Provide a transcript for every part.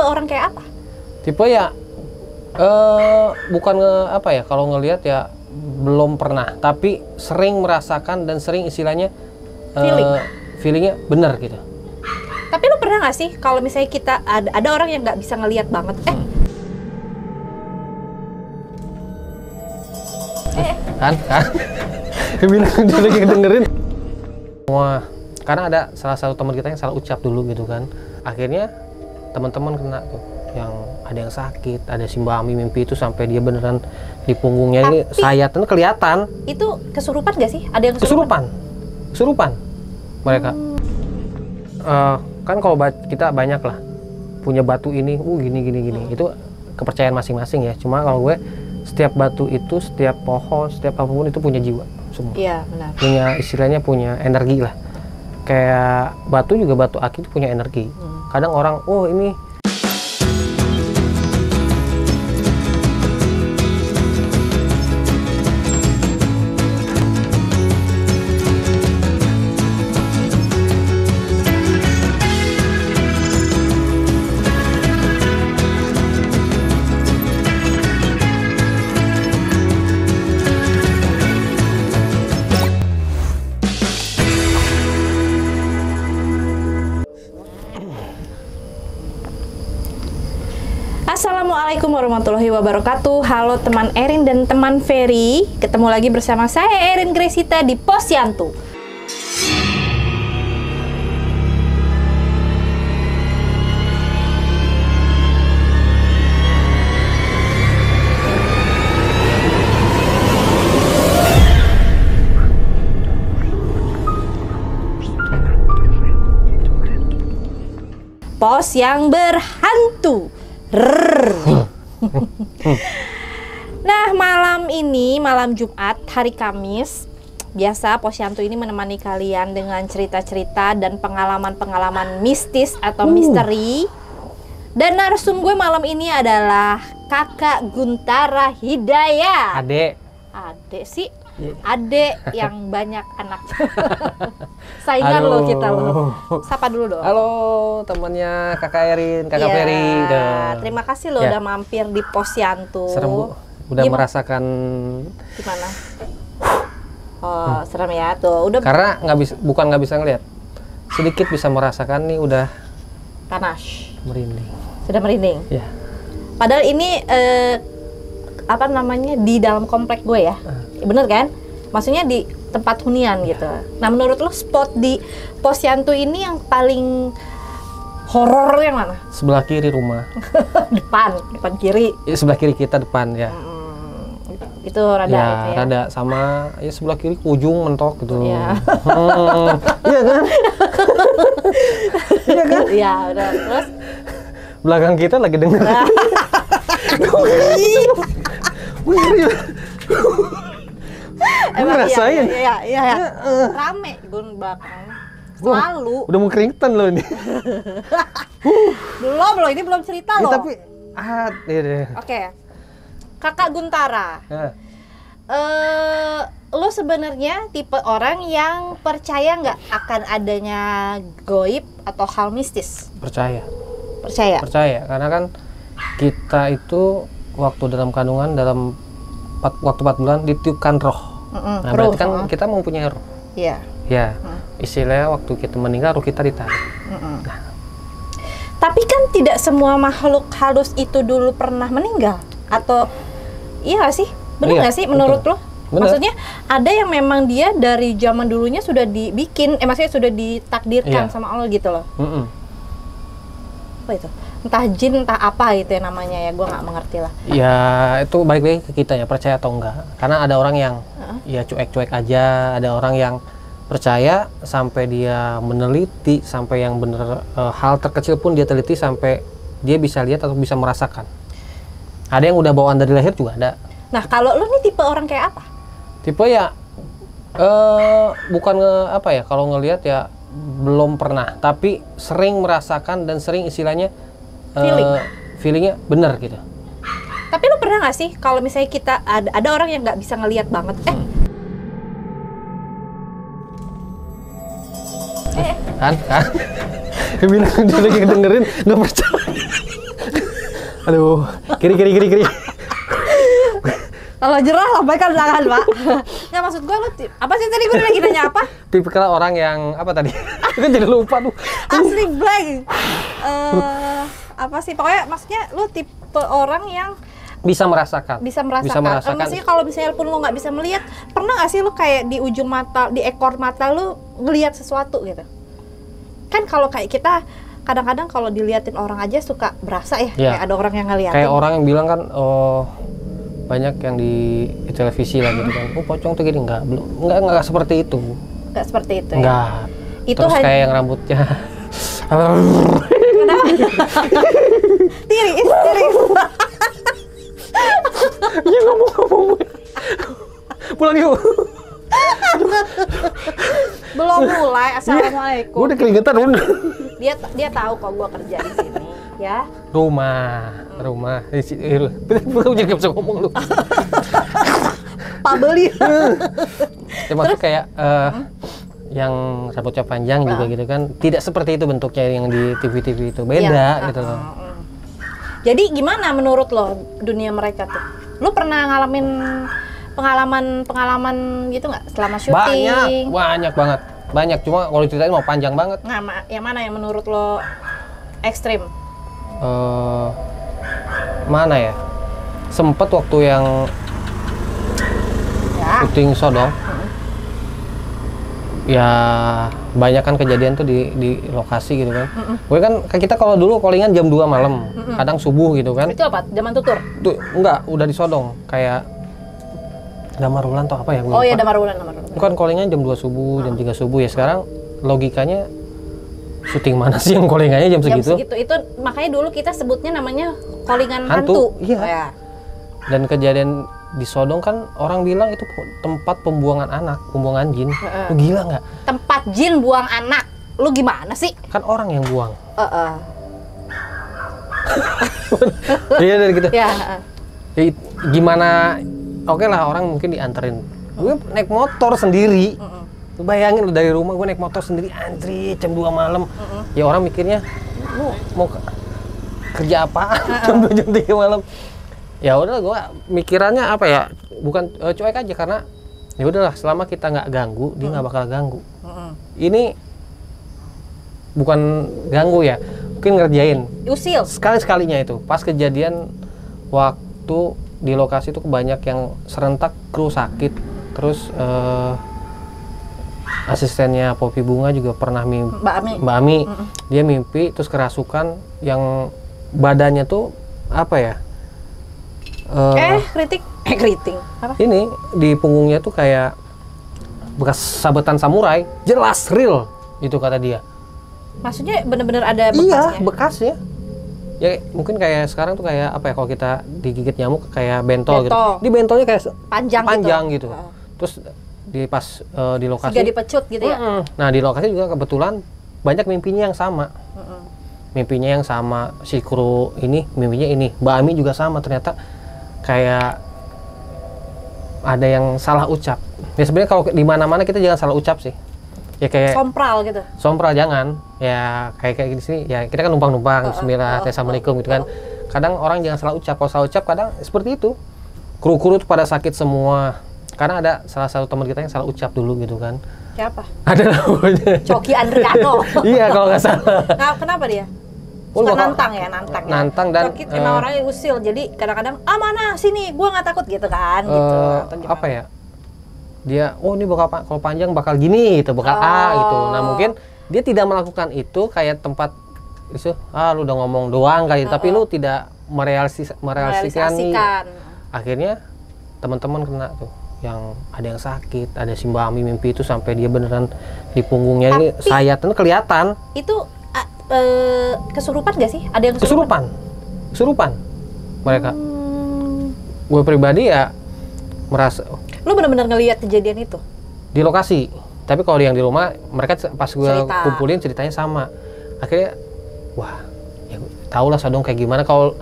orang kayak apa? Tipe ya bukan apa ya, kalau ngelihat ya belum pernah, tapi sering merasakan dan sering istilahnya feelingnya benar gitu. Tapi lu pernah nggak sih kalau misalnya kita ada orang yang nggak bisa ngelihat banget, kan bilang dia lagi dengerin. Wah, karena ada salah satu teman kita yang salah ucap dulu gitu kan, akhirnya teman-teman kena tuh, yang ada yang sakit, ada si Mbak Ami mimpi itu sampai dia beneran di punggungnya ini sayatan kelihatan. Itu kesurupan gak sih? Ada yang kesurupan mereka. Kan kalau kita banyak lah punya batu ini, gini. Itu kepercayaan masing-masing ya. Cuma kalau gue, setiap batu itu, setiap pohon, setiap apapun itu punya jiwa semua. Iya, benar. Punya istilahnya punya energi lah. Kayak batu juga, batu akik itu punya energi. Kadang orang, oh ini Assalamualaikum warahmatullahi wabarakatuh. Halo teman Erin dan teman Ferry. Ketemu lagi bersama saya Erin Gresita di Posyandu. Pos yang berhantu. Nah, malam ini, malam Jumat, hari Kamis, biasa Posyandu ini menemani kalian dengan cerita-cerita dan pengalaman-pengalaman mistis atau misteri. Dan narsum gue malam ini adalah Kakak Guntara Hidayat. Adek sih, adek yang banyak anak. Saingan lo kita lo. Sapa dulu dong. Halo temannya Kakak Erin, Kakak Ferry. Terima kasih lo udah mampir di Posyandu. Serem Bu, udah merasakan gimana? Oh, serem ya tuh. Udah. Karena bukan nggak bisa ngeliat, sedikit bisa merasakan nih udah panas. Merinding. Sudah merinding. Ya. Padahal ini apa namanya di dalam komplek gue ya, bener kan? Maksudnya di tempat hunian gitu. Nah, menurut lo spot di Posyandu ini yang paling horor yang mana? Sebelah kiri rumah. depan kiri. Ya, sebelah kiri kita depan ya. Itu rada ya, itu ya. Rada sama ya, sebelah kiri ujung mentok gitu. Iya. Iya kan? Iya kan? Iya, udah. Terus belakang kita lagi denger. Emang ngerasain. Iya. Rame gue belakang. Selalu. Udah mau keringetan loh ini. Belum loh, ini belum cerita loh. Tapi iya deh. Oke. Kakak Guntara. Lo sebenarnya tipe orang yang percaya nggak akan adanya goib atau hal mistis? Percaya, karena kan kita itu waktu dalam kandungan, dalam waktu 4 bulan ditiupkan roh. Nah, berarti kan kita mempunyai roh. Iya. Ya, istilahnya waktu kita meninggal roh kita ditarik. Nah. Tapi kan tidak semua makhluk halus itu dulu pernah meninggal, atau iya nggak sih? Benar nggak sih menurut lo? Bener. Maksudnya ada yang memang dia dari zaman dulunya sudah dibikin, maksudnya sudah ditakdirkan sama Allah gitu loh. Apa itu? Entah jin, entah apa gitu ya namanya ya, gue nggak mengerti lah. Ya itu balik-balik ke kita ya, percaya atau enggak. Karena ada orang yang ya cuek-cuek aja, ada orang yang percaya sampai dia meneliti, sampai yang bener hal terkecil pun dia teliti sampai dia bisa lihat atau bisa merasakan. Ada yang udah bawaan dari lahir juga ada. Nah, kalau lu nih tipe orang kayak apa? Tipe ya bukan apa ya, kalau ngelihat ya belum pernah, tapi sering merasakan dan sering istilahnya feelingnya benar gitu. Tapi lu pernah nggak sih kalau misalnya kita ada orang yang nggak bisa ngelihat banget, kan bilang dia lagi dengerin nggak percaya. Aduh, kiri. Kalau jerah lambaikan tangan, Pak. Nggak, maksud gue lu apa sih tadi gue lagi nanya apa? Tipikal orang yang apa tadi? Itu jadi lupa tuh. Asli blank. Apa sih? Pokoknya maksudnya lu tipe orang yang Bisa merasakan. Maksudnya kalau misalnya pun lu nggak bisa melihat, pernah nggak sih lu kayak di ujung mata, di ekor mata lu ngelihat sesuatu gitu? Kan kalau kayak kita kadang-kadang kalau diliatin orang aja suka berasa ya, Iya. kayak ada orang yang ngeliatin. Kayak orang yang bilang kan, banyak yang di televisi lah gitu kan. Oh, pocong tuh gini, enggak seperti itu. Nggak seperti itu. Enggak. Itu Terus hanya- kayak yang rambutnya Tiris. ya ngomong pulang yuk. Belum mulai. Assalamualaikum. Gue udah keringetan udah. Dia tahu kok gua kerja di sini, ya. Rumah. Bukan jadi bisa ngomong lu. Pak beli. Ya, maksud kayak yang rambutnya panjang juga gitu kan, tidak seperti itu bentuknya yang di TV-TV itu, beda Iya. gitu loh. Jadi gimana menurut lo dunia mereka tuh? Lo pernah ngalamin pengalaman gitu nggak selama syuting? Banyak, cuma kalau ceritain mau panjang banget. Nah, yang mana yang menurut lo ekstrim? Mana ya? Sempet waktu yang Ya. syuting Sodong, ya banyak kan kejadian tuh di lokasi gitu kan. Gue kan kita kalau dulu callingan jam 2 malam, kadang subuh gitu kan. Itu apa? Zaman tutur? Tuh enggak, udah di Sodong kayak Damarulan atau apa ya? Oh iya, Damarulan. Itu kan callingan jam 2 subuh, jam 3 subuh ya. Sekarang logikanya syuting mana sih yang callingannya jam segitu? Itu makanya dulu kita sebutnya namanya callingan Hantu, hantu. iya. Oh, ya. Dan kejadian di Sodong kan orang bilang itu tempat pembuangan anak, pembuangan jin. Lu gila nggak? Tempat jin buang anak. Lu gimana sih? Kan orang yang buang. Iya dari gitu. Ya. Ya, gimana? Oke lah, orang mungkin dianterin. Gue naik motor sendiri. Lu bayangin lu dari rumah gue naik motor sendiri antri jam 2 malam. Ya orang mikirnya lu mau kerja apa? Jam 2 jam 3 malam. Ya udah gue mikirannya apa ya? Bukan cuek aja karena ya udahlah selama kita nggak ganggu, dia nggak bakal ganggu. Ini bukan ganggu ya, mungkin ngerjain. Usil. Sekali-sekalinya itu pas kejadian waktu di lokasi itu banyak yang serentak kru sakit, terus asistennya Poppy Bunga juga pernah mimpi, Mbak Ami dia mimpi terus kerasukan yang badannya tuh apa ya, keriting apa? ini di punggungnya tuh kayak bekas sabetan samurai, jelas real itu kata dia. Maksudnya bener-bener ada bekasnya? Iya, bekasnya. Ya mungkin kayak sekarang tuh kayak apa ya, kalau kita digigit nyamuk kayak bentol gitu. Di bentolnya kayak panjang gitu. Terus di lokasi juga dipecut gitu ya. Nah, di lokasi juga kebetulan banyak mimpinya yang sama. Mimpinya yang sama, si kru ini mimpinya ini. Mbak Ami juga sama, ternyata kayak ada yang salah ucap. Ya sebenarnya kalau di mana-mana kita jangan salah ucap sih. Ya kayak sompral gitu. Sompral jangan. Ya kayak di sini ya kita kan numpang-numpang bismillah, assalamualaikum gitu kan. Kadang orang jangan salah ucap. Kalau salah ucap kadang seperti itu. Kru-kru tuh pada sakit semua. Karena ada salah satu teman kita yang salah ucap dulu gitu kan. Siapa? Ada namanya. Coki Andriano. Iya kalau nggak salah. Nah, kenapa dia? Suka nantang ya. Nantang dan Coki emang orangnya usil. Jadi kadang-kadang mana sini, gua nggak takut gitu kan. Gitu. Apa ya? Dia, oh ini bakal kalau panjang bakal gini gitu, bakal A gitu. Nah mungkin dia tidak melakukan itu kayak tempat itu, lu udah ngomong doang kali, tapi lu tidak merealisasikan. Akhirnya teman-teman kena tuh, yang ada yang sakit, ada si Mbak Ami mimpi itu sampai dia beneran di punggungnya ini sayatan kelihatan. Itu kesurupan gak sih? Ada yang kesurupan mereka. Gue pribadi ya merasa. Lu benar-benar ngelihat kejadian itu di lokasi, tapi kalau yang di rumah mereka pas gue kumpulin ceritanya sama. Akhirnya wah ya tau lah Sodong kayak gimana kalau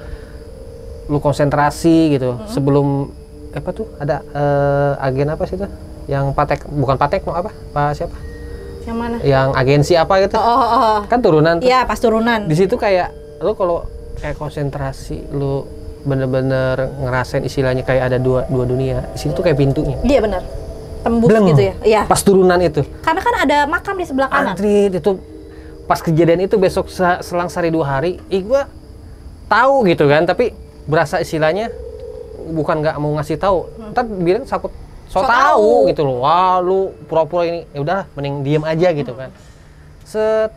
lu konsentrasi gitu. Sebelum apa tuh ada agen apa sih tuh yang bukan Patek no apa Pak siapa yang mana yang agensi apa gitu kan turunan tuh. Iya pas turunan Di situ kayak lu kalau kayak konsentrasi, lu bener-bener ngerasain istilahnya kayak ada dua dunia. Di sini tuh kayak pintunya. Iya benar. Tembus Bleng. gitu ya. Iya. Pas turunan itu. Karena kan ada makam di sebelah kanan. Antri itu pas kejadian itu besok selang sehari 2 hari, gua tahu gitu kan, tapi berasa istilahnya bukan nggak mau ngasih tahu, ntar bilang so tahu gitu loh. Wah, lu pura-pura ini, ya udah mending diem aja gitu kan. Set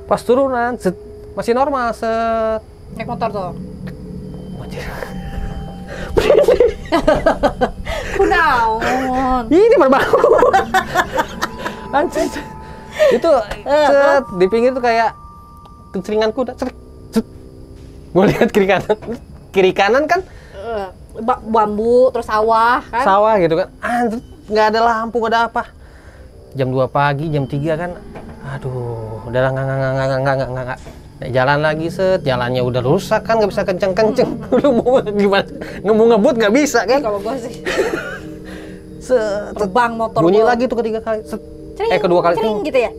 pas turunan masih normal, set Naik motor tuh. Kunaon. Ini berbau. Anjir. Itu set di pinggir tuh kayak kencringan kuda. Gue lihat kiri kanan kan Bambu terus sawah kan. Sawah gitu kan. Anjir, nggak ada lampu, nggak ada apa. Jam 2 pagi, jam 3 kan. Aduh, udah nggak. Jalan lagi jalannya udah rusak kan, nggak bisa kenceng. Lu mau gimana? Mau ngebut nggak bisa kan? Kalau gua sih. Terbang motor. Bunyi gua. lagi tuh ketiga kali. Kedua kali. Cering gitu ya?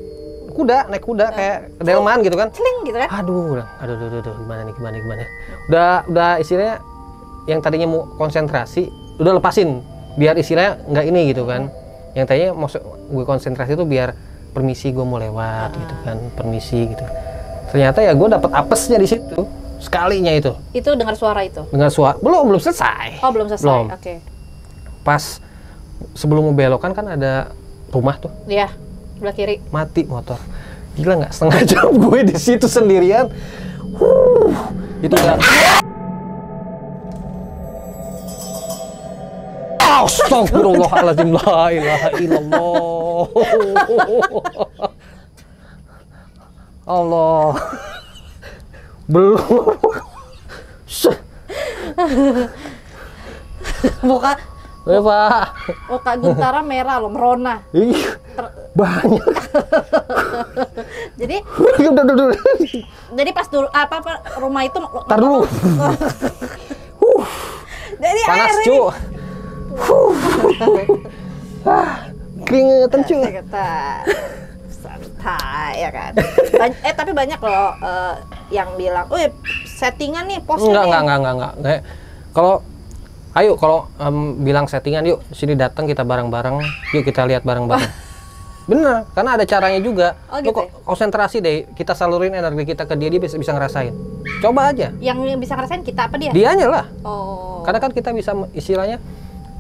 Naik kuda kayak delman gitu kan. Celing gitu kan? Aduh, gimana nih? Udah istilahnya yang tadinya mau konsentrasi, udah lepasin biar istilahnya nggak ini gitu kan. Yang tadinya mau gue konsentrasi tuh biar permisi gue mau lewat gitu kan, permisi gitu. Ternyata ya gue dapet apesnya di situ sekalinya itu. Itu dengar suara itu? Dengar suara, belum selesai. Oh belum selesai, oke. Pas sebelum mau belokan kan ada rumah tuh. Iya, sebelah kiri. Mati motor. Gila nggak, setengah jam gue di situ sendirian. Itu udah. Astagfirullahaladzim, la ilaha illallah. Allah. Belum. Muka Pak. muka Guntara merah loh, merona. Iya. Banyak. Jadi jadi pas dulu apa rumah itu Tar dulu. Jadi Panas, air cu. Keringetan, cu. Santai ya kan. Tapi banyak loh yang bilang, "Wih, settingan nih, post Enggak. Kalau bilang settingan, yuk sini datang kita bareng-bareng, yuk kita lihat bareng-bareng. Bener, karena ada caranya juga. Oh, Lu gitu kok konsentrasi deh, kita salurin energi kita ke dia bisa ngerasain. Coba aja. Yang bisa ngerasain kita apa dia? Dianya lah. Oh. Karena kan kita bisa istilahnya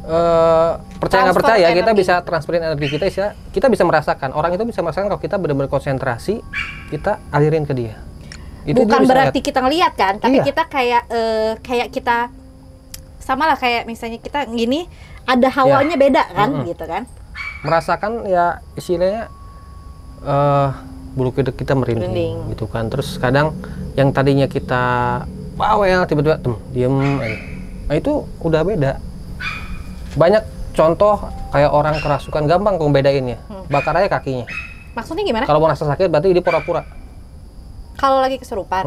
percaya nggak Transfer percaya, kita energi. bisa transferin energi kita bisa merasakan. Orang itu bisa merasakan kalau kita benar-benar konsentrasi, kita alirin ke dia. Itu Bukan dia bisa berarti lihat. kita ngelihat kan, tapi Iya. kita kayak kita sama lah kayak misalnya kita gini, ada hawanya beda kan, gitu kan? Merasakan ya istilahnya bulu kuduk kita merinding gitu kan. Terus kadang yang tadinya kita bawel tiba-tiba diem aja. Nah itu udah beda. Banyak contoh kayak orang kerasukan, gampang kok bedainnya. Bakar aja kakinya. Maksudnya gimana? Kalau mau rasa sakit berarti dia pura-pura. Kalau lagi kesurupan,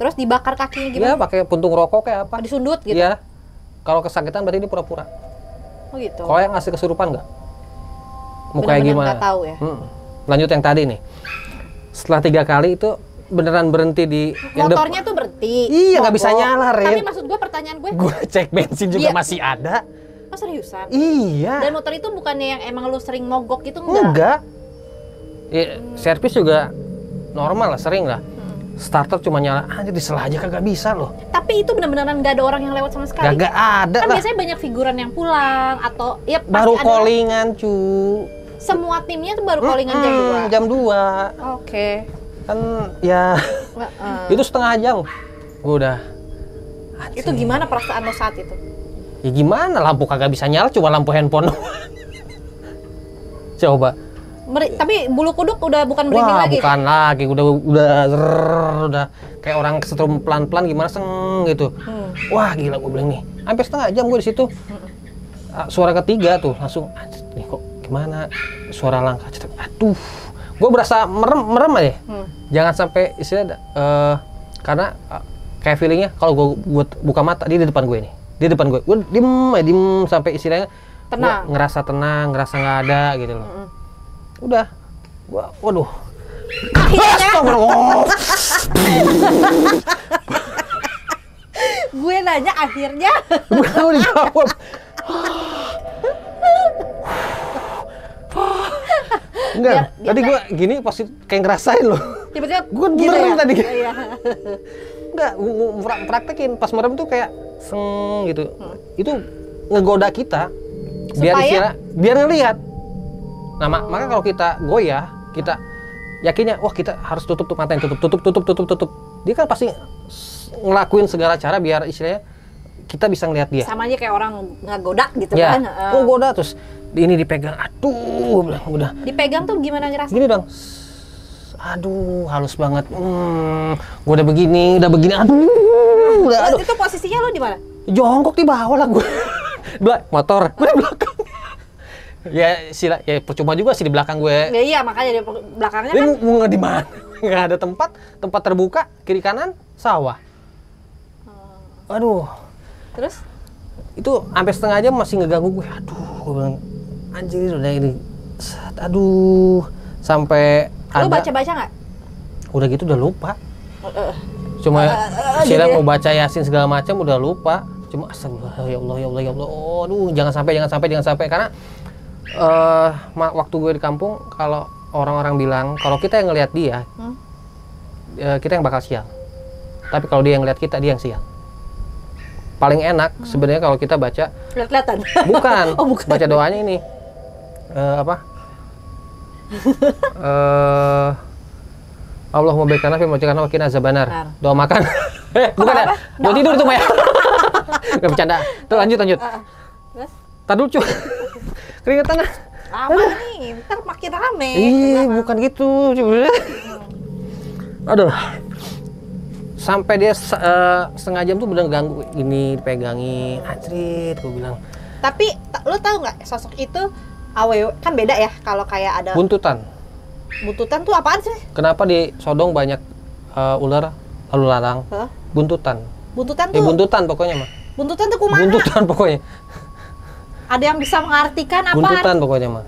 terus dibakar kakinya Iya, gimana? pakai puntung rokok kayak apa? Disundut gitu? Iya. Kalau kesakitan berarti dia pura-pura. Oh gitu. Kalau yang ngasih kesurupan nggak? Mau kayak Bener-bener gimana? nggak tahu ya. Lanjut yang tadi nih. Setelah 3 kali itu beneran berhenti di yang Motornya tuh berhenti. Iya, nggak mogok. bisa nyala, Ren. Tapi maksud gue, pertanyaan gue, Gue cek bensin juga Iya. masih ada. oh seriusan? Iya. Dan motor itu bukannya yang emang lu sering mogok itu enggak? Enggak. Ya, servis juga normal lah, sering lah. Starter cuma nyala, anjir diselah aja kagak bisa loh. Tapi itu bener-beneran nggak ada orang yang lewat sama sekali. Kagak ada Kan lah. biasanya banyak figuran yang pulang atau ya pasti Baru ada. callingan cu. Semua timnya tuh baru callingan jam 2. Jam 2. Oke. Kan ya itu setengah jam. Gue udah. Itu gimana perasaan lo saat itu? Ya gimana, lampu kagak bisa nyala, cuma lampu handphone. Coba. Tapi bulu kuduk udah bukan merinding Wah, lagi. bukan lagi, udah kayak orang kesetrum pelan-pelan gimana gitu. Wah, gila gue bilang nih. Sampai setengah jam gue di situ. Suara ketiga tuh langsung nih kok gimana? Suara langkah. Aduh. Gue berasa merem aja. Jangan sampai istilah karena kayak feelingnya kalau gue buka mata dia di depan gue nih. Di depan gue. Gue diem sampai istilahnya Tenang. ngerasa tenang, ngerasa nggak ada gitu loh. Udah, waduh, Akhirnya gue nanya akhirnya. Kamu dijawab. Enggak, tadi gue gini pasti kayak ngerasain loh. Tiba-tiba Gue gitu merem ya? tadi. Iya. Enggak, praktekin pas merem tuh kayak seng gitu. Itu ngegoda kita biar Supaya? biar ngelihat. Nah, maka kalau kita goyah, kita yakinnya wah kita harus tutup mata, tutup. Dia kan pasti ngelakuin segala cara biar istilahnya kita bisa ngelihat dia. Sama aja kayak orang ngegoda gitu Ya, kan. goda terus ini dipegang, aduh, bilang udah. Dipegang tuh gimana ngerasa? Gini dong, aduh, halus banget. Gue udah begini, aduh, aduh. Itu posisinya lo di mana? Jongkok di bawah lah gue. Motor, gue di belakang. Ya percuma juga sih di belakang gue. Ya, iya, makanya di belakangnya Ini kan. mau di mana? Nggak ada tempat terbuka, kiri kanan sawah. Aduh. Terus? Itu sampai setengah jam masih ngeganggu gue. Aduh, gue bilang anjir udah ini. Aduh, sampai Lo ada. baca-baca nggak? Udah gitu udah lupa. Cuma sila gitu ya? mau baca Yasin segala macam udah lupa. Cuma astagfirullah ya Allah ya Allah ya Allah. Oh, aduh, jangan sampai karena waktu gue di kampung kalau orang-orang bilang kalau kita yang ngelihat dia, kita yang bakal sial. Tapi kalau dia yang ngelihat kita, dia yang sial. Paling enak sebenarnya kalau kita baca Lihat-lihatan. bukan, Oh, bukan. baca doanya ini apa? Allah membaikkan fi majikan wa qina azabannar. Doa makan. Bukan ya? Mau tidur tuh, Maya. Enggak bercanda. Tuh lanjut. Terus? Tar dulu, Cuy. Keringetan ah. Lama nih, ntar makin rame. Bukan gitu. Aduh. Sampai dia setengah jam tuh bener ganggu ini dipegangin. Anjrit, gue bilang. Tapi lo tahu nggak sosok itu AWW kan beda ya kalau kayak ada Buntutan. buntutan tuh apaan sih? Kenapa di Sodong banyak ular lalu lalang? Hah? Buntutan. Buntutan tuh Buntutan pokoknya mah. buntutan tuh kumaha? Buntutan pokoknya. Ada yang bisa mengartikan apa? Buntutan pokoknya mah.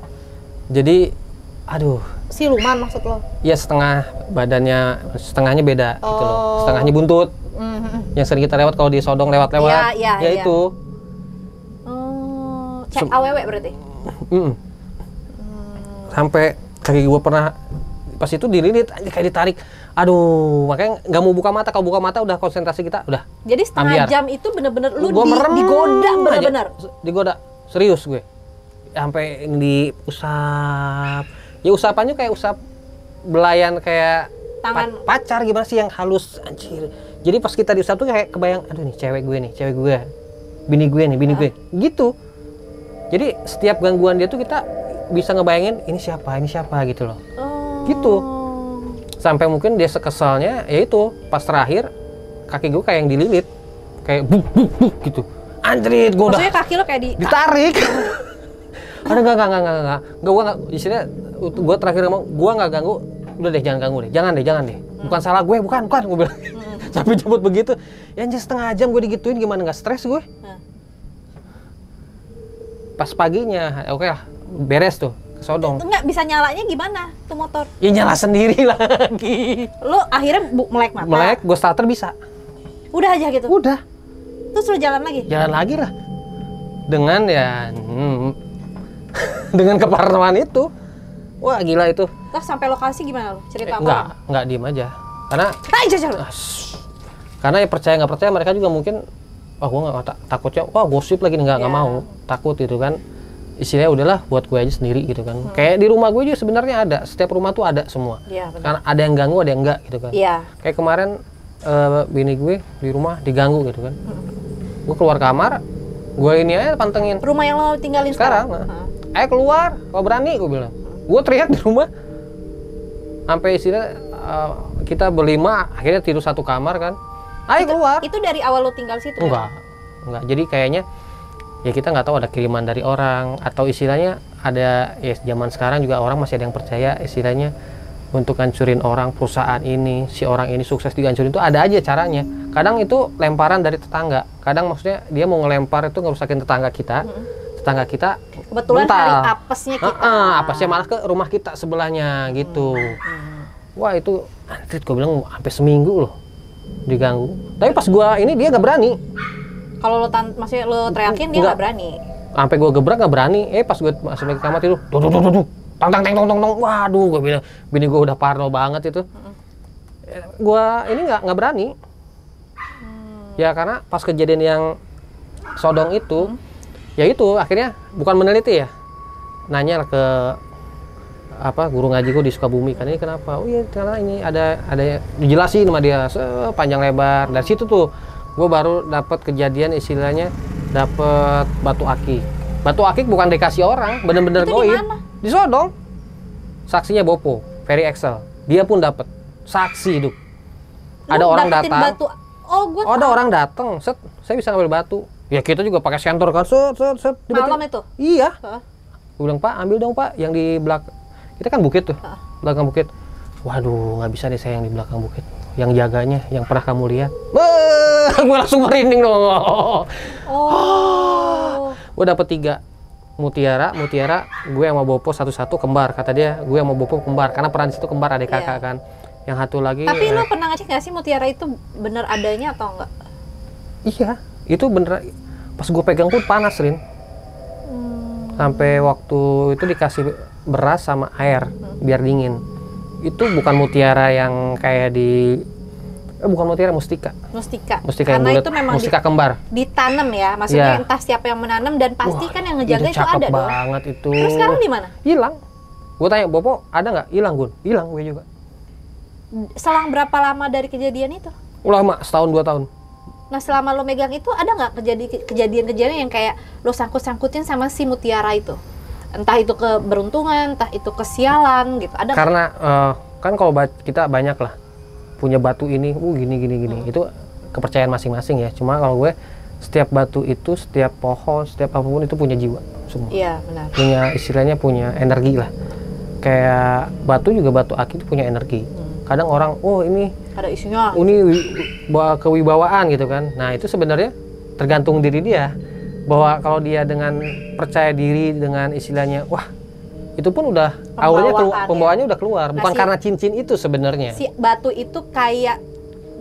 Jadi, aduh. Siluman maksud lo? Ya setengahnya beda gitu loh. Setengahnya buntut. Yang sering kita lewat kalau di Sodong lewat-lewat. Iya. Itu. Cek AWW berarti? Sampai kaki gue pernah pas itu dililit kayak ditarik. Aduh, makanya nggak mau buka mata. Kalau buka mata udah konsentrasi kita udah. Jadi setengah ambiar. jam itu bener-bener lu Gua merem digoda aja. bener-bener. Digoda, serius gue. Sampai diusap. Ya usapannya kayak usap belayan kayak Tangan. pacar gimana sih yang halus anjir. Jadi pas kita diusap tuh kayak kebayang, aduh nih cewek gue. Bini gue. Gitu. Jadi setiap gangguan dia tuh kita bisa ngebayangin ini siapa gitu loh. Gitu. Sampai mungkin dia sekesalnya yaitu pas terakhir kaki gue kayak yang dililit. Kayak buk gitu. Anjrit, gue udah Maksudnya kaki lo kayak ditarik. Ada enggak. Istilahnya gue terakhir ngomong, gue nggak ganggu. Udah deh, jangan ganggu deh. Jangan deh. Bukan salah gue, bukan. Gue bilang. Sampai jemput begitu. Ya anjir setengah jam gue digituin gimana nggak stres gue. Pas paginya, oke lah, beres tuh. Sodong. Enggak bisa nyalanya gimana tuh motor? Ya nyala sendiri lagi. Lo akhirnya melek mata. Melek, gue starter bisa. Udah aja gitu. Udah. Terus lo jalan lagi? Jalan lagi lah. Dengan ya dengan keparnoan itu. Wah, gila itu. Terus sampai lokasi gimana lo? Cerita apa? Enggak diem aja. Karena Jalan. karena ya percaya nggak percaya mereka juga mungkin gue nggak takutnya gosip lagi nggak mau takut gitu kan. Istilahnya udahlah buat gue aja sendiri gitu kan. Kayak di rumah gue juga sebenarnya ada, setiap rumah tuh ada semua. Karena ada yang ganggu ada yang enggak gitu kan. Kayak kemarin bini gue di rumah diganggu gitu kan. Gue keluar kamar, gue ini aja pantengin. Rumah yang lo tinggalin sekarang? Keluar, kalau berani gue bilang. Gue teriak di rumah sampai istilah kita berlima akhirnya tidur satu kamar kan. Ayo keluar. Itu dari awal lo tinggal situ? Enggak. Jadi kayaknya ya kita nggak tahu ada kiriman dari orang atau istilahnya ada ya zaman sekarang juga orang masih ada yang percaya istilahnya untuk hancurin orang perusahaan ini, si orang ini sukses dihancurin itu ada aja caranya. Kadang itu lemparan dari tetangga. Kadang maksudnya dia mau ngelempar itu ngerusakin tetangga kita. Tetangga kita kebetulan hari apesnya kita. Apesnya malah ke rumah kita sebelahnya gitu. Wah itu anjir, gue bilang sampai seminggu loh diganggu. Tapi pas gue ini dia nggak berani. Kalau masih lo teriakin dia nggak berani. Sampai gue gebrak nggak berani. Pas gue masuk lagi ke kamar tidur, tang tang tang tong tong. Waduh, gue bilang bini gue udah parno banget itu. Gue ini nggak berani. Ya karena pas kejadian yang sodong itu, ya itu akhirnya bukan meneliti ya, nanya ke guru ngaji gue di Sukabumi kan, ini kenapa? Oh iya karena ini ada dijelasin sama dia sepanjang lebar. Dari situ tuh gue baru dapat kejadian istilahnya dapat batu akik. Batu akik bukan dikasih orang, bener-bener goib. Di Sodong. Saksinya Bopo, Ferry Excel. Dia pun dapat saksi itu. Ada orang datang. Ada orang datang, set, saya bisa ngambil batu. Ya kita juga pakai sentor kan, set. Malam itu? Iya. Gue bilang, Pak, ambil dong Pak, yang di belakang. Kita kan bukit tuh, belakang bukit. Waduh, nggak bisa deh saya yang di belakang bukit. Yang jaganya, yang pernah kamu lihat. Gue langsung merinding dong. Gue dapet 3 mutiara, gue yang mau Bopo satu-satu kembar. Kata dia, gue yang mau Bopo kembar. Karena peran di situ kembar, adik kakak kan. Yang satu lagi. Tapi lo pernah ngecek nggak sih mutiara itu bener adanya atau enggak? Iya, itu bener. Pas gue pegang pun panas, Rin. Sampai waktu itu dikasih beras sama air biar dingin. Itu bukan mutiara yang kayak di bukan mutiara, mustika karena yang bulat, itu memang mustika kembar ditanam ya, maksudnya entah siapa yang menanam dan pasti kan yang ngejaga itu ada dong. Banget itu. Terus sekarang di mana? Hilang. Gue tanya, Bopo ada nggak? Hilang Gun. Hilang gue juga. Selang berapa lama dari kejadian itu? Lama, setahun 2 tahun. Nah selama lo megang itu ada nggak kejadian-kejadian yang kayak lo sangkut-sangkutin sama si mutiara itu? Entah itu keberuntungan, entah itu kesialan gitu. Ada karena kan kalau kita banyak lah punya batu ini, gini. Itu kepercayaan masing-masing ya. Cuma kalau gue setiap batu itu, setiap pohon, setiap apapun itu punya jiwa semua. Iya benar. Punya istilahnya punya energi lah. Kayak batu juga, batu akik itu punya energi. Kadang orang, ini ada isunya. Ini kewibawaan gitu kan. Nah itu sebenarnya tergantung diri dia. Bahwa kalau dia dengan percaya diri, dengan istilahnya, wah itu pun udah auranya pembawaannya udah keluar. Bukan karena cincin itu sebenarnya. Si batu itu kayak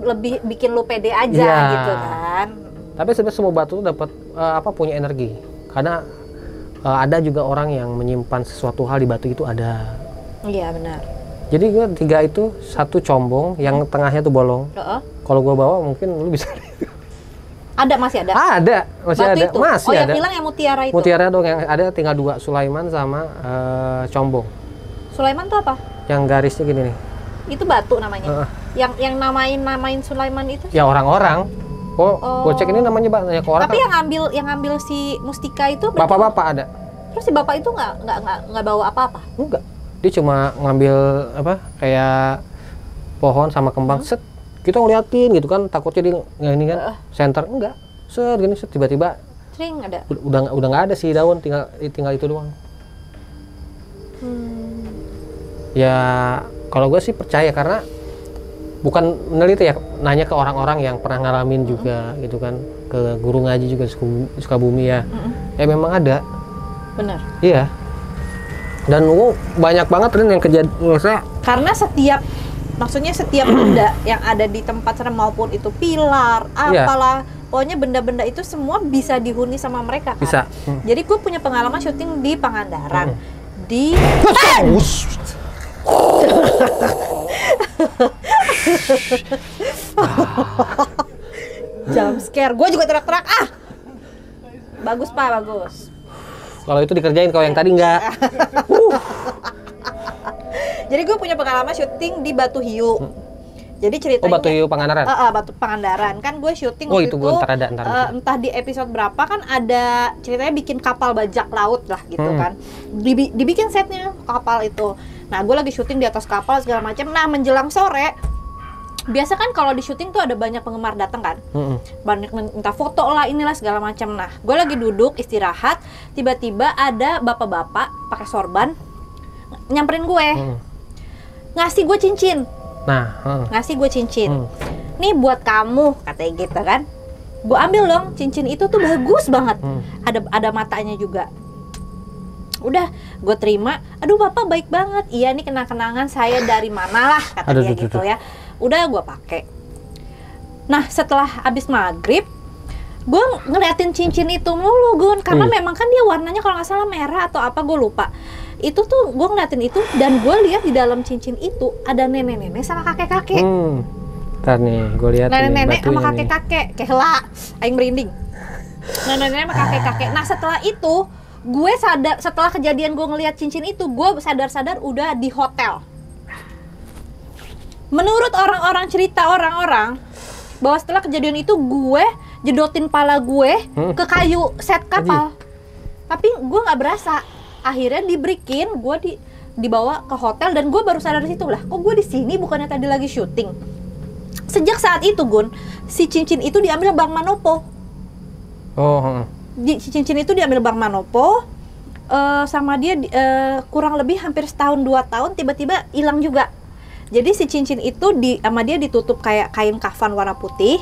lebih bikin lu pede aja gitu kan. Tapi sebenarnya semua batu dapat punya energi. Karena ada juga orang yang menyimpan sesuatu hal di batu itu ada. Iya benar. Jadi gue 3 itu, 1 combong, yang tengahnya tuh bolong. Kalau gue bawa mungkin lu bisa. Masih ada? Ada, masih batu ada. Itu? Masih ada. Yang bilang yang mutiara itu? Mutiara dong, yang ada tinggal 2, Sulaiman sama combong. Sulaiman tuh apa? Yang garisnya gini nih. Itu batu namanya? Yang namain Sulaiman itu? Ya orang-orang. Gue cek ini namanya banyak orang. Tapi kan? yang ngambil si mustika itu? Bapak-bapak ada. Terus si bapak itu nggak bawa apa-apa? Enggak. Dia cuma ngambil kayak pohon sama kembang, set. Kita ngeliatin gitu kan, takutnya dia ini kan center, enggak. Set gini, set tiba-tiba sering ada. Udah nggak ada sih daun, tinggal itu doang. Ya kalau gue sih percaya karena bukan meneliti ya, nanya ke orang-orang yang pernah ngalamin juga gitu kan, ke guru ngaji juga Sukabumi ya. Ya memang ada. Benar. Iya. Dan banyak banget yang kejadian. Karena setiap benda yang ada di tempat serem, maupun itu pilar, apalah, pokoknya benda-benda itu semua bisa dihuni sama mereka kan. Bisa. Jadi gue punya pengalaman syuting di Pangandaran. Di jump scare. Gue juga teriak-teriak. Bagus Pak, bagus. Kalau itu dikerjain, kalau yang tadi enggak. Jadi gue punya pengalaman syuting di Batu Hiu. Jadi ceritanya Batu Hiu Pangandaran. Batu Pangandaran. Kan gue syuting waktu itu entah di episode berapa kan ada ceritanya bikin kapal bajak laut lah gitu kan. Dibikin setnya kapal itu. Nah, gue lagi syuting di atas kapal segala macam. Nah, menjelang sore, biasa kan kalau di syuting tuh ada banyak penggemar datang kan. Banyak minta foto lah, inilah segala macam. Nah, gue lagi duduk istirahat, tiba-tiba ada bapak-bapak pakai sorban nyamperin gue. Ngasih gue cincin. Ngasih gue cincin. Nih buat kamu, katanya gitu kan. Gue ambil dong cincin itu, tuh bagus banget. Ada matanya juga. Udah, gue terima. Aduh bapak baik banget. Iya ini kenang-kenangan saya dari mana lah kata dia gitu ya. Udah gue pakai. Nah setelah habis maghrib, gue ngeliatin cincin itu mulu Gun, karena memang kan dia warnanya kalau nggak salah merah atau apa gue lupa. Itu tuh gue ngeliatin itu dan gue lihat di dalam cincin itu ada nenek-nenek sama kakek-kakek. Ntar nih, gue lihat nenek-nenek sama kakek-kakek, kehela, aing merinding. Nenek-nenek sama kakek-kakek. Nah setelah itu gue sadar, setelah kejadian gue ngelihat cincin itu, gue sadar-sadar udah di hotel. Menurut orang-orang, cerita orang-orang, bahwa setelah kejadian itu gue jedotin pala gue ke kayu set kapal. Tapi gue nggak berasa. Akhirnya diberikin, gue dibawa ke hotel dan gue baru sadar di situ lah. Kok gue di sini bukannya tadi lagi syuting? Sejak saat itu Gun, si cincin itu diambil Bang Manopo. Cincin itu diambil Bang Manopo, sama dia kurang lebih hampir setahun 2 tahun tiba-tiba hilang juga. Jadi si cincin itu sama dia ditutup kayak kain kafan warna putih,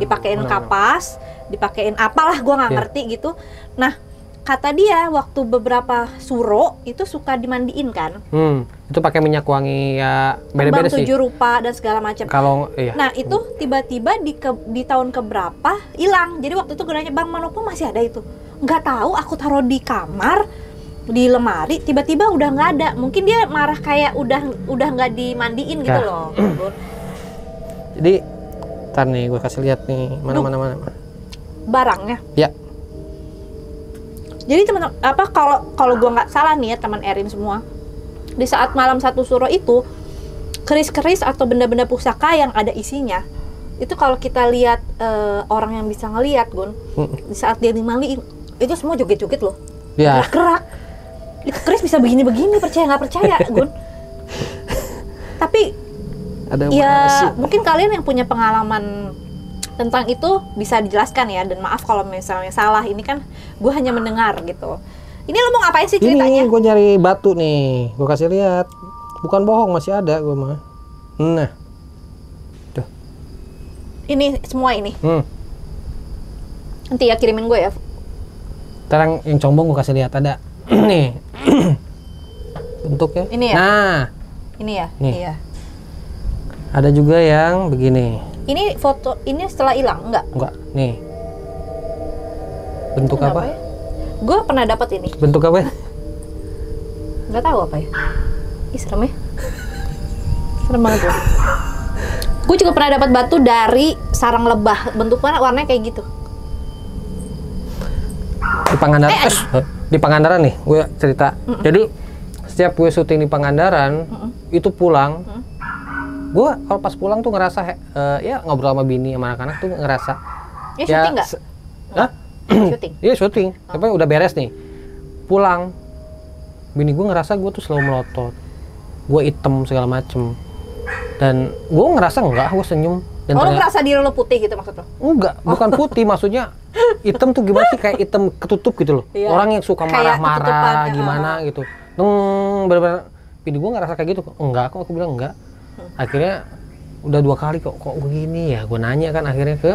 dipakein kapas, dipakein apalah gue nggak ngerti gitu. Nah kata dia waktu beberapa suro itu suka dimandiin kan. Itu pakai minyak wangi ya beda-beda sih. 7 rupa dan segala macam. Kalau iya. Nah itu tiba-tiba di tahun keberapa hilang. Jadi waktu itu gue nanya Bang Manopo masih ada itu. Nggak tahu, aku taruh di kamar di lemari, tiba-tiba udah nggak ada. Mungkin dia marah kayak udah nggak dimandiin gitu loh. Jadi ntar nih gue kasih lihat nih mana barangnya. Ya. Jadi teman apa kalau gue nggak salah nih ya teman Erin semua, di saat malam satu suro itu keris-keris atau benda-benda pusaka yang ada isinya itu kalau kita lihat orang yang bisa ngelihat Gun, di saat dia dimandiin itu semua joget-joget loh, gerak-gerak. Itu keris bisa begini-begini, percaya nggak percaya Gun. Tapi ada ya mungkin kalian yang punya pengalaman tentang itu bisa dijelaskan ya, dan maaf kalau misalnya salah, ini kan gue hanya mendengar gitu. Ini lo mau ngapain sih ceritanya? Ini gue nyari batu nih, gue kasih lihat. Bukan bohong, masih ada gue mah. Nah, tuh. Ini semua ini. Nanti ya kirimin gue ya. Sekarang yang combong gue kasih lihat ada. Nih. Bentuknya. Ini ya. Nah. Ini ya. Nih. Iya. Ada juga yang begini. Ini foto ini setelah hilang enggak? Enggak. Nih. Bentuk apa? Ya? Gue pernah dapat ini. Bentuk apa? Nggak tahu apa ya. Ih serem ya. Serem banget gue. Gue juga pernah dapat batu dari sarang lebah. Bentuknya warnanya kayak gitu. Di Pangandaran. Di Pangandaran nih, gue cerita. Jadi setiap gue syuting di Pangandaran, itu pulang. Gue kalau pas pulang tuh ngerasa ya ngobrol sama bini sama anak-anak tuh ngerasa ya syuting nggak? Syuting? Iya syuting, tapi udah beres nih pulang, bini gue ngerasa gue tuh selalu melotot, gue item segala macem, dan gue ngerasa enggak, gue senyum. Dan lo ngerasa diri lo putih gitu maksud lo? Enggak, bukan putih, maksudnya item tuh gimana sih, kayak item ketutup gitu loh. Iya. Orang yang suka marah-marah gimana gitu. Bener-bener bini gue ngerasa kayak gitu. Enggak kok, aku bilang enggak. Akhirnya udah 2 kali kok begini ya, gue nanya kan akhirnya ke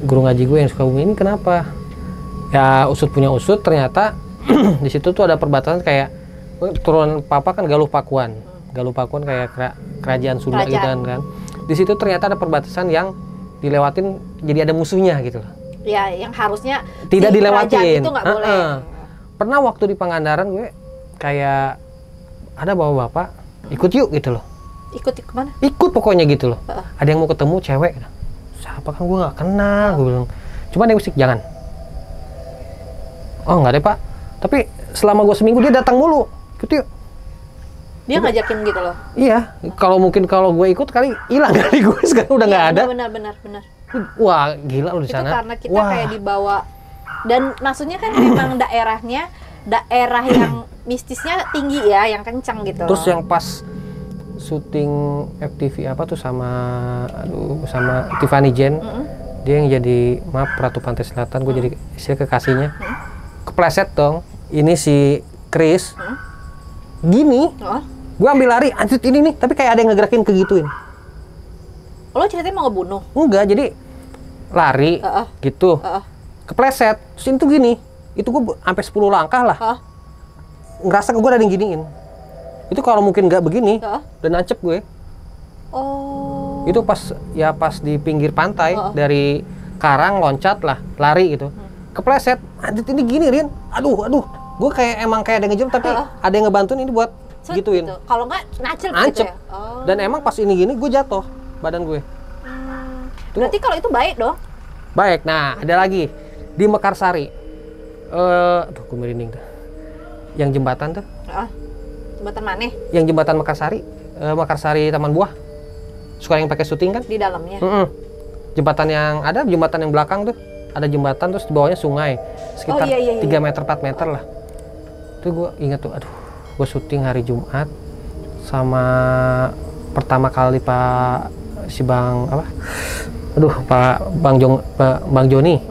guru ngaji gue yang suka ini kenapa ya, usut punya usut, ternyata di situ tuh ada perbatasan kayak turunan papa kan Galuh Pakuan kayak kerajaan Sunda gitu kan. Di situ ternyata ada perbatasan yang dilewatin, jadi ada musuhnya gitu loh ya, yang harusnya tidak dilewatin itu nggak boleh. Pernah waktu di Pangandaran gue kayak ada bapak-bapak ikut yuk gitu loh. Ikut kemana? Ikut pokoknya gitu loh. Ada yang mau ketemu cewek. Siapa kan gue nggak kenal. Gue bilang. Cuma dia musik jangan. Oh nggak deh pak. Tapi selama gue seminggu dia datang mulu. Ikut yuk. Dia ngajakin gitu loh. Iya. Kalau gue ikut kali hilang kali gue sekarang udah nggak ada. Benar. Wah gila lu di sana. Itu karena kita kayak dibawa. Dan maksudnya kan memang daerahnya daerah yang mistisnya tinggi ya, yang kencang gitu. Terus yang pas syuting FTV apa tuh sama Tiffany Jen, dia yang jadi Ratu Pantai Selatan, gue jadi istri kekasihnya, kepleset dong. Ini si Chris gini, gue ambil lari, anjir ini nih, tapi kayak ada yang ngegerakin kegituin. Lo ceritanya mau ngebunuh? Enggak, jadi lari gitu, kepleset, terus itu gini, itu gue sampai 10 langkah lah. ngerasa gue ada yang giniin. Itu kalau mungkin nggak begini, Heeh. dan nancep gue. Oh. Itu pas di pinggir pantai, dari karang loncat lah, lari gitu. Kepleset, anjir ini gini Rin. Aduh. Gue emang kayak ada yang ngejem, tapi ada yang ngebantuin ini buat Set gituin. gitu. Kalau nggak nancep gitu Nancep. ya. Oh. Dan emang pas ini gini, gue jatuh badan gue. Tuh. Berarti kalau itu baik dong. Baik, nah ada lagi di Mekarsari. Aduh, gue merinding tuh. Yang jembatan tuh. Jembatan mana? Yang jembatan Mekarsari, Mekarsari Taman Buah. Suka yang pakai syuting kan? Di dalamnya. Jembatan yang belakang tuh. Ada jembatan terus di bawahnya sungai. Sekitar 3 meter 4 meter lah. Itu gue ingat tuh, aduh, gue syuting hari Jumat sama pertama kali Pak Bang Joni.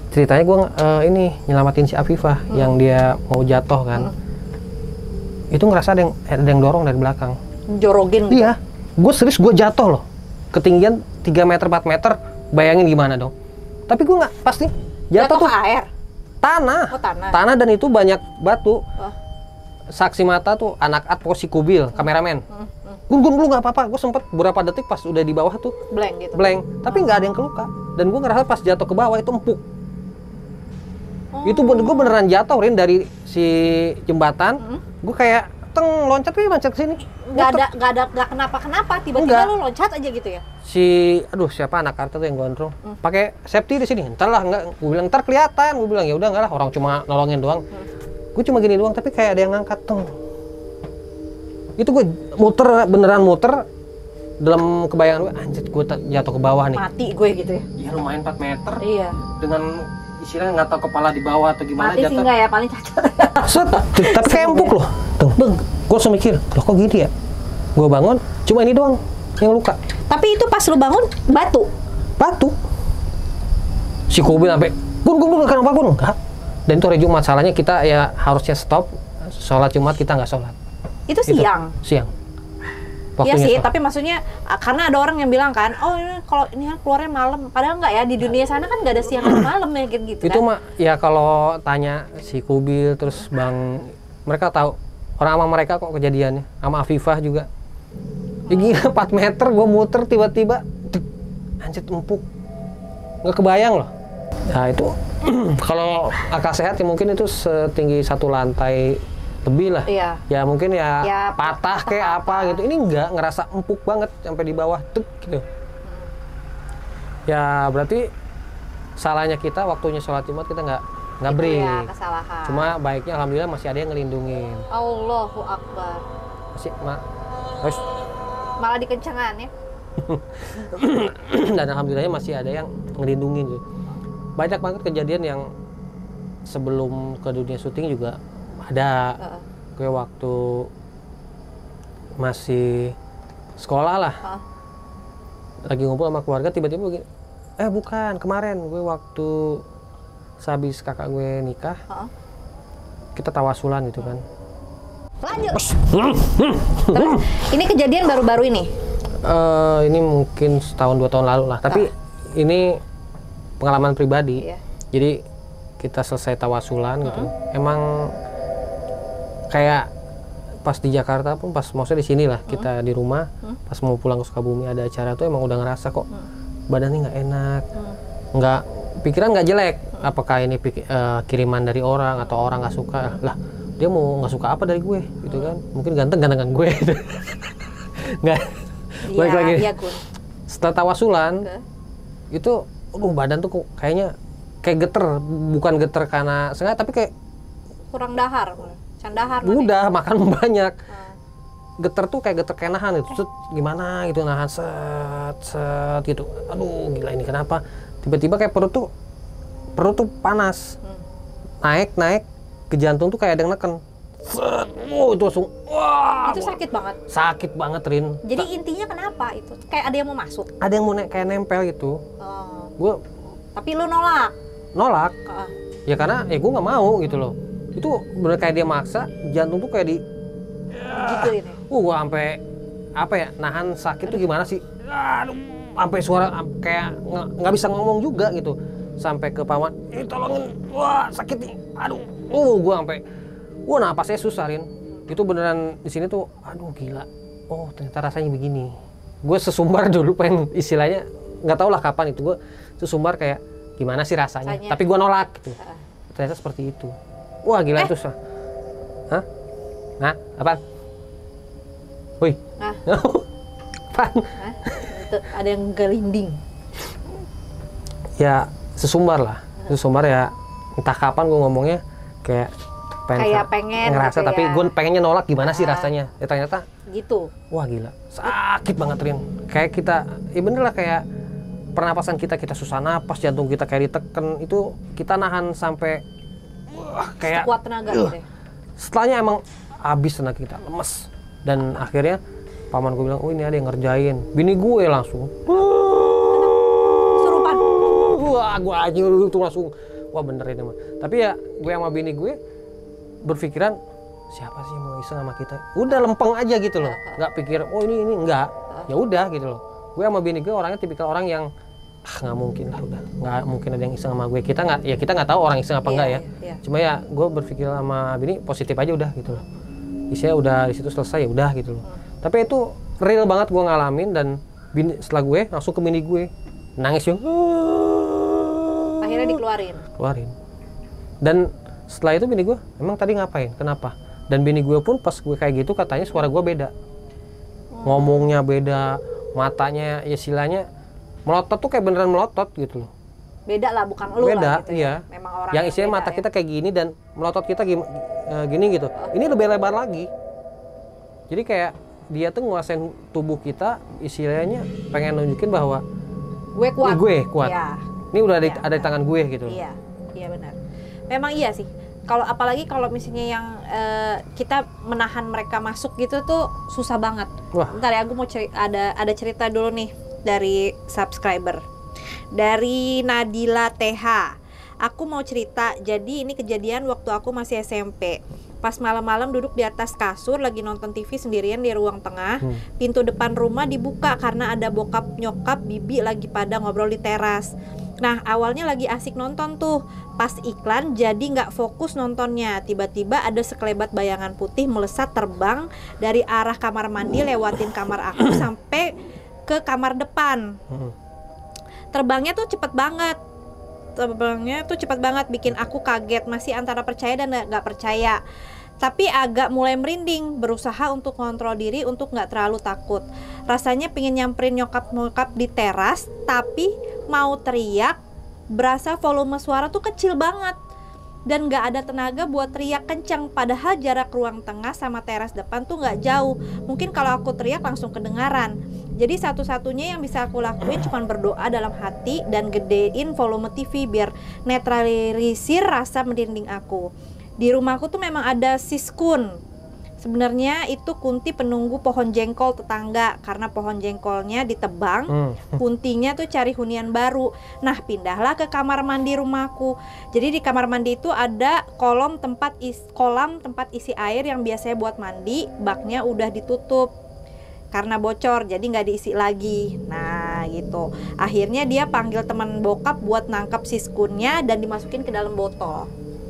Ceritanya gue ini nyelamatin si Afifah yang dia mau jatuh kan. Itu ngerasa ada yang dorong dari belakang. Jorogin. Iya, gue serius, gue jatuh loh. Ketinggian 3 meter 4 meter, bayangin gimana dong. Tapi gue nggak pasti jatuh tuh ke air. Tanah. Oh, tanah. Tanah dan itu banyak batu. Saksi mata tuh anak advo si Kubil, kameramen. Gun lu nggak apa-apa. Gue sempet beberapa detik pas udah di bawah tuh Blank gitu. blank. Tapi nggak ada yang keluka. Dan gue ngerasa pas jatuh ke bawah itu empuk. Itu gue beneran jatuh Rin dari si jembatan. Gue kayak loncat ke sini. Nggak kenapa-kenapa. Tiba-tiba lu loncat aja gitu ya. Siapa anak Arta tuh yang gondrong. Pakai safety di sini. Entar lah, enggak. Gue bilang entar kelihatan. Gue bilang ya udah enggak lah, orang cuma nolongin doang. Gue cuma gini doang, tapi kayak ada yang ngangkat Itu gue beneran muter dalam kebayangan gue, anjir gue jatuh ke bawah nih. Mati gue gitu ya. Iya lumayan 4 meter. Iya. Dengan istilahnya nggak tahu kepala di bawah atau gimana. Mati sih enggak ya, paling cacat. Set, tapi kayak empuk loh. Gue langsung mikir, loh kok gini ya? Gue bangun, cuma ini doang yang luka. Tapi itu pas lu bangun, batu. Si Kubil sampai, gun, kenapa gun? Enggak. Dan itu hari Jumat, salahnya kita ya harusnya stop. Sholat Jumat kita nggak sholat. Itu siang? Siang. Iya sih, tapi maksudnya karena ada orang yang bilang kan, oh ini kalau ini kan keluarnya malam. Padahal nggak ya, di dunia sana kan nggak ada siang dan malam ya gitu kan. Itu mah ya kalau tanya si Kubil, terus mereka tahu. Orang sama mereka kok kejadiannya. Sama Afifah juga. Ya gila 4 meter gue muter tiba-tiba anjir empuk. Nggak kebayang loh. Nah itu kalau akal sehat ya mungkin itu setinggi 1 lantai lebih lah. Iya. Ya mungkin ya patah kayak apa gitu. Ini nggak, ngerasa empuk banget sampai di bawah gitu. Ya berarti salahnya kita waktunya sholat Jumat kita nggak break. Ya, kesalahan. Cuma baiknya alhamdulillah masih ada yang ngelindungin. Allahu Akbar. Masih terus malah dikencengan ya. Dan alhamdulillahnya masih ada yang ngelindungin gitu. Banyak banget kejadian yang sebelum ke dunia syuting juga ada. Gue waktu masih sekolah lah, lagi ngumpul sama keluarga tiba-tiba begini, bukan kemarin gue waktu sehabis kakak gue nikah, kita tawasulan gitu kan. Lanjut. Terus, ini kejadian baru-baru ini? Ini mungkin setahun 2 tahun lalu lah, tapi ini pengalaman pribadi. Jadi kita selesai tawasulan gitu, emang kayak pas di Jakarta pun, maksudnya di sini lah, kita di rumah, pas mau pulang ke Sukabumi ada acara tuh emang udah ngerasa kok badannya nggak enak, pikiran nggak jelek, apakah ini kiriman dari orang atau orang nggak suka lah, dia mau nggak suka apa dari gue gitu kan, mungkin gantengan gue gitu. Nggak, balik lagi. Setelah tawasulan itu badan tuh kayaknya kayak geter, bukan geter karena sengaja, tapi kayak kurang dahar, candahar. Udah makan banyak. Geter tuh kayak geter kenahan itu, gimana gitu, nahan set gitu. Aduh gila ini kenapa? Tiba-tiba kayak perut tuh panas. Naik ke jantung tuh kayak ada yang neken. Set. Itu langsung wah. Itu sakit banget. Sakit banget, Rin. Jadi intinya kenapa itu? Kayak ada yang mau masuk. Ada yang mau kayak nempel gitu. Tapi lu nolak. Ya karena gue nggak mau gitu loh. Itu bener kayak dia maksa, jantung tuh kayak di gitu ini. Gue sampai apa ya, nahan sakit tuh gimana sih? Aduh, sampai suara kayak nggak bisa ngomong juga gitu. Sampai ke paman, tolongin, wah sakit nih. Aduh, gue sampai Wah, napasnya susah, Rin. Itu beneran di sini tuh, aduh gila. Oh, ternyata rasanya begini. Gue sesumbar dulu pengen istilahnya, nggak tau lah kapan itu gue sesumbar kayak gimana sih rasanya. Tapi gue nolak gitu. Ternyata seperti itu. Wah, gila itu susah. Hah? Nah, apaan? Woi. Nah. Apaan? Hah? Itu ada yang gelinding. Ya, sesumbar lah. Sesumbar ya, entah kapan gue ngomongnya kayak pengen ngerasa gitu tapi ya. Gue pengennya nolak gimana sih rasanya. Ya ternyata gitu. Wah, gila. Sakit banget, Rin. Kayak kita, ya bener lah kayak pernapasan kita susah napas, jantung kita kayak diteken, itu kita nahan sampai kayak kuat tenaga gitu ya. Setelahnya emang habis tenaga kita, lemes. Dan akhirnya paman gue bilang, oh ini ada yang ngerjain. Bini gue langsung surupan. Wah, gue aja tuh langsung, wah bener ini mah. Tapi ya gue sama bini gue berpikiran, siapa sih yang mau iseng sama kita? Udah lempeng aja gitu loh, nggak pikir, oh ini enggak. Ya udah gitu loh. Gue sama bini gue orangnya tipikal orang yang nggak mungkin lah, udah nggak mungkin ada yang iseng sama gue. Kita nggak tahu orang iseng apa enggak ya. Cuma ya gue berpikir sama bini positif aja udah gitu loh. Isinya udah di situ selesai ya udah gitu loh. Tapi itu real banget gue ngalamin, dan setelah gue langsung ke bini gue nangis yang akhirnya keluarin. Dan setelah itu bini gue, emang tadi ngapain? Kenapa? Dan bini gue pun pas gue kayak gitu katanya suara gue beda. Ngomongnya beda, matanya ya istilahnya melotot tuh kayak beneran melotot gitu loh. Beda lah, bukan lu beda, lah gitu. Iya. Ya. Memang orang yang istilahnya mata kita kayak gini dan melotot kita gini gitu. Ini lebih lebar lagi. Jadi kayak dia tuh nguasain tubuh kita, istilahnya pengen nunjukin bahwa gue kuat. Gue kuat. Ya. Ini udah ada di tangan gue gitu. Iya, iya benar. Memang iya sih. Kalau apalagi kalau misalnya yang kita menahan mereka masuk gitu tuh susah banget. Wah. Bentar ya, aku mau ada cerita dulu nih dari subscriber. Dari Nadila TH. Aku mau cerita, jadi ini kejadian waktu aku masih SMP. Pas malam-malam duduk di atas kasur lagi nonton TV sendirian di ruang tengah. Pintu depan rumah dibuka karena ada bokap nyokap bibi lagi pada ngobrol di teras. Nah, awalnya lagi asik nonton tuh. Pas iklan jadi nggak fokus nontonnya. Tiba-tiba ada sekelebat bayangan putih melesat terbang dari arah kamar mandi lewatin kamar aku sampai ke kamar depan. Terbangnya tuh cepet banget, bikin aku kaget, masih antara percaya dan nggak percaya. Tapi agak mulai merinding, berusaha untuk kontrol diri untuk nggak terlalu takut. Rasanya pengen nyamperin nyokap di teras, tapi mau teriak, berasa volume suara tuh kecil banget. Dan nggak ada tenaga buat teriak kencang, padahal jarak ruang tengah sama teras depan tuh nggak jauh. Mungkin kalau aku teriak langsung kedengaran. Jadi satu-satunya yang bisa aku lakuin cuma berdoa dalam hati dan gedein volume TV biar netralisir rasa merinding aku. Di rumahku tuh memang ada siskun. Sebenarnya itu Kunti penunggu pohon jengkol tetangga, karena pohon jengkolnya ditebang, Kuntinya tuh cari hunian baru. Nah, pindahlah ke kamar mandi rumahku. Jadi di kamar mandi itu ada kolam tempat isi air yang biasanya buat mandi, baknya udah ditutup karena bocor, jadi nggak diisi lagi. Nah gitu, akhirnya dia panggil teman bokap buat nangkap siskunnya dan dimasukin ke dalam botol.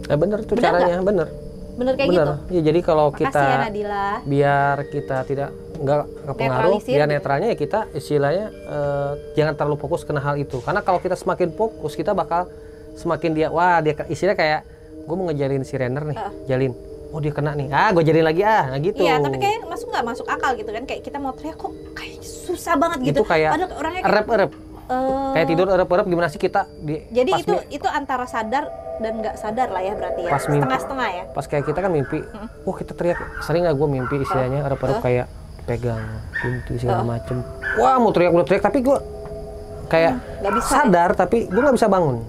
Bener tuh caranya, bener kayak gitu. Ya, jadi kalau Makasih kita ya, Nadila. biar kita nggak kepengaruh, biar netralnya ya kita istilahnya jangan terlalu fokus kena hal itu. Karena kalau kita semakin fokus, kita bakal semakin dia istilahnya kayak gue mau ngejalin si Renner nih, jalin. Oh dia kena nih, gue jalin lagi nah gitu. Iya, tapi kayak nggak masuk akal gitu kan, kayak kita mau teriak kok kayak susah banget gitu. Itu kayak padahal orangnya erep-erep. Kayak tidur erep-erep, gimana sih kita jadi itu antara sadar dan nggak sadar lah ya, berarti ya, setengah-setengah ya. Pas kayak kita kan mimpi, kita teriak, sering nggak gue mimpi istilahnya erep-erep kayak pegang Kunti segala macem. Wah mau teriak udah teriak, tapi gue kayak nggak bisa sadar tapi gue nggak bisa bangun.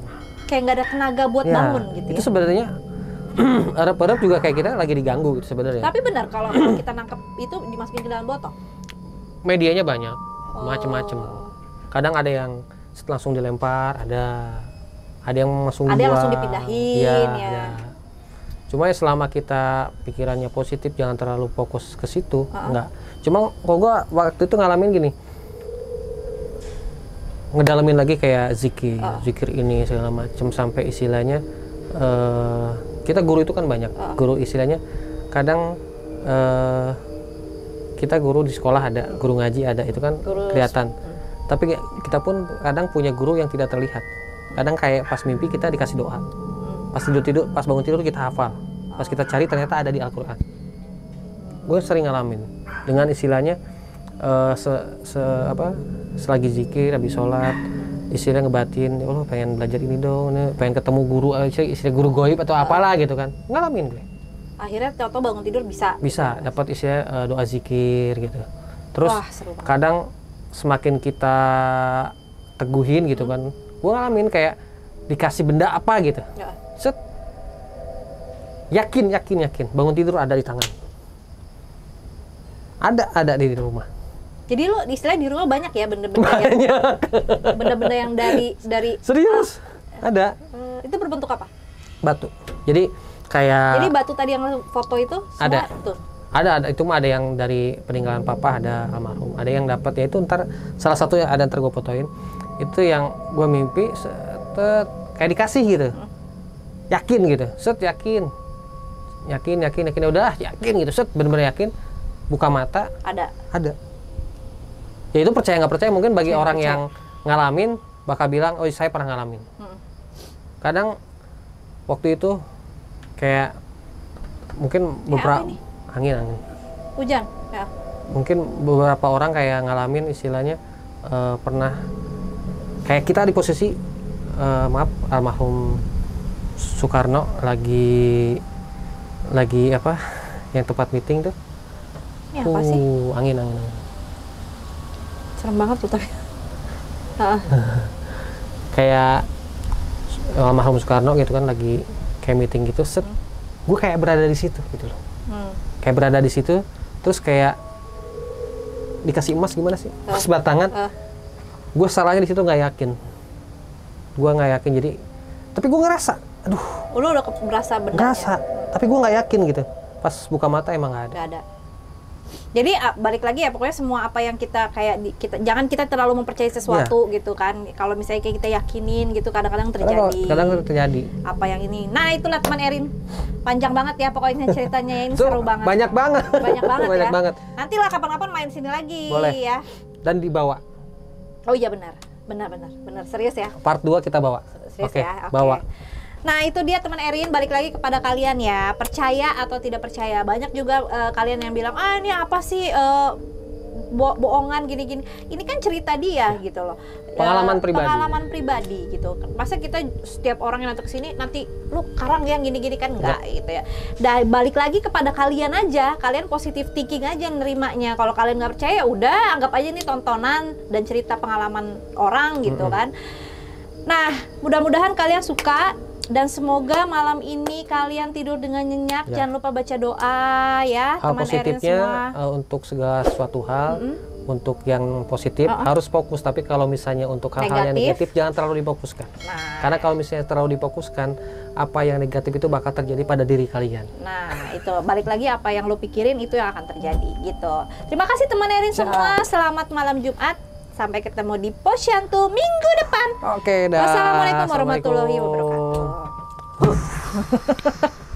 Kayak nggak ada tenaga buat bangun gitu. Itu sebenarnya erep-erep juga kayak kita lagi diganggu gitu sebenarnya. Tapi benar kalau kita nangkep itu dimasukin ke dalam botol. Medianya banyak, macem-macem. Kadang ada yang langsung dilempar, ada yang langsung dipindahin ya. Ada. Cuma ya selama kita pikirannya positif, jangan terlalu fokus ke situ, enggak. Cuma kok gua waktu itu ngalamin gini, ngedalamin lagi kayak zikir ini segala macem sampai istilahnya kita guru itu kan banyak. Guru istilahnya kadang kita guru di sekolah ada, guru ngaji ada, itu kan kelihatan. Tapi kita pun kadang punya guru yang tidak terlihat. Kadang kayak pas mimpi kita dikasih doa. Pas tidur, pas bangun tidur kita hafal. Pas kita cari ternyata ada di Al-Qur'an. Gue sering ngalamin dengan istilahnya selagi zikir, habis sholat, istilah ngebatin, oh pengen belajar ini dong, pengen ketemu guru, istilah guru goib atau apalah gitu kan, ngalamin gue. Akhirnya tau-tau bangun tidur bisa dapat istilah doa zikir gitu. Terus kadang semakin kita teguhin gitu kan, gue ngalamin kayak dikasih benda apa gitu, set, yakin bangun tidur ada di tangan, ada di rumah. Jadi lo istilah di rumah banyak ya benda-benda yang dari serius ada. Itu berbentuk apa? Batu. Jadi batu tadi yang foto itu semua ada itu mah ada yang dari peninggalan papa, ada almarhum, ada yang dapat ya itu ntar salah satu yang ada ntar gue fotoin itu yang gue mimpi kayak dikasih gitu, yakin gitu, set yakin udah yakin gitu, set bener-bener yakin, buka mata ada. Ya itu percaya nggak percaya, mungkin bagi orang yang ngalamin bakal bilang, oh saya pernah ngalamin. Kadang waktu itu kayak mungkin beberapa angin hujan ya. Mungkin beberapa orang kayak ngalamin istilahnya pernah kayak kita di posisi maaf almarhum Soekarno lagi apa yang tempat meeting tuh. Ini apa sih? Angin. Serem banget tuh tapi. Kayak almarhum Soekarno gitu kan lagi kayak meeting gitu, set, gue kayak berada di situ gitu loh. Kayak berada di situ, terus kayak dikasih emas gimana sih? Pas batangan. Gue salahnya di situ nggak yakin. Jadi, tapi gue ngerasa, aduh. Lu udah berasa benar. Ngerasa, tapi gue nggak yakin gitu. Pas buka mata emang nggak ada. Gak ada. Jadi balik lagi ya, pokoknya semua apa yang kita jangan kita terlalu mempercayai sesuatu gitu kan. Kalau misalnya kayak kita yakinin gitu, kadang-kadang terjadi. Kadang terjadi. Apa yang ini. Nah, itulah teman Erin. Panjang banget ya pokoknya ceritanya ini seru banget. Banyak banget ya. Nanti lah kapan-kapan main sini lagi. Boleh. Ya. Dan dibawa. Oh iya benar serius ya. Part 2 kita bawa. Serius ya. Bawa. Nah itu dia teman Erin, balik lagi kepada kalian ya, percaya atau tidak percaya. Banyak juga kalian yang bilang, ini apa sih bohongan gini-gini. Ini kan cerita dia gitu loh. Pengalaman pribadi gitu. Masa kita setiap orang yang datang ke sini nanti lu karang yang gini-gini kan enggak gitu ya. Dan balik lagi kepada kalian aja, kalian positive thinking aja nerimanya. Kalau kalian nggak percaya udah anggap aja ini tontonan dan cerita pengalaman orang gitu kan. Nah, mudah-mudahan kalian suka. Dan semoga malam ini kalian tidur dengan nyenyak. Jangan lupa baca doa ya, hal teman positifnya Erin semua. Untuk segala sesuatu hal, untuk yang positif harus fokus. Tapi kalau misalnya untuk hal-hal yang negatif jangan terlalu difokuskan. Karena kalau misalnya terlalu difokuskan, apa yang negatif itu bakal terjadi pada diri kalian. Nah itu balik lagi, apa yang lo pikirin itu yang akan terjadi gitu. Terima kasih teman Erin semua. Selamat malam Jumat. Sampai ketemu di Posyandu minggu depan. Oke, dah. Wassalamualaikum warahmatullahi wabarakatuh.